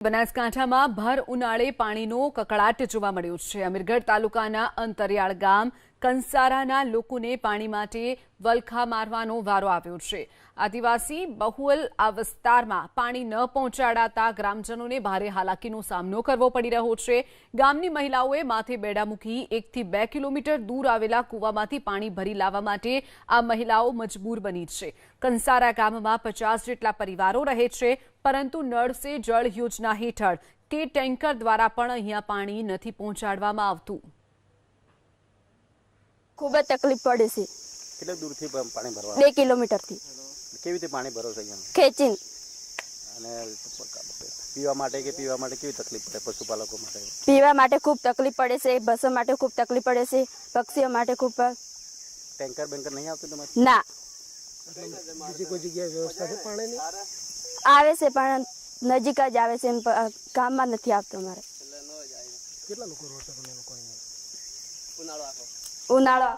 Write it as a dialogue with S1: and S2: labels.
S1: બનાસકાંઠામાં ભર ઉનાળે પાણીનો કકળાટ જોવા મળ્યો છે। અમીરગઢ તાલુકાના અંતરિયાળ ગામ કંસારાના લોકોને પાણી માટે વલખા મારવાનો વારો આવ્યો છે। આદિવાસી બહુલ આ વિસ્તારમાં પાણી ન પહોંચાડાતા ગ્રામજનોને ભારે હાલાકીનો સામનો કરવો પડી રહ્યો છે। ગામની મહિલાઓએ માથે બેડા મૂકી 1 થી 2 કિલોમીટર દૂર આવેલા કૂવામાંથી પાણી ભરી લાવવા માટે આ મહિલાઓ મજબૂર બની છે। કંસારા ગામમાં 50 જેટલા પરિવારો રહે છે, પરંતુ નળ સે જળ યોજના હેઠળ કે ટેન્કર દ્વારા પણ અહીંયા પાણી નથી પહોંચાડવામાં આવતું।
S2: खूब तकलीफ पड़े से
S3: कितने दूर थी पानी भरवा
S2: 2 किलोमीटर थी
S3: केवी રીતે પાણી ભરો છો અહીંયા
S2: खेचीन
S3: અને પીવા માટે કેવી તકલીફ પડે પશુપાલકો માટે
S2: पीवा माटे खूब तकलीफ पड़े से बसों माटे खूब तकलीफ पड़े से पक्षीओ माटे खूब
S3: ટેન્કર બેન્કર નહીં આવતું તમારે
S2: ना
S3: બીજી કોઈ જગ્યાએ વ્યવસ્થા છે પાણીની
S2: आवे से पण नजीक ज आवे से काम में नहीं आवतो हमारे
S3: કેટલા લોકો રહો છો તમે લોકો અહીંયા
S2: उनाळो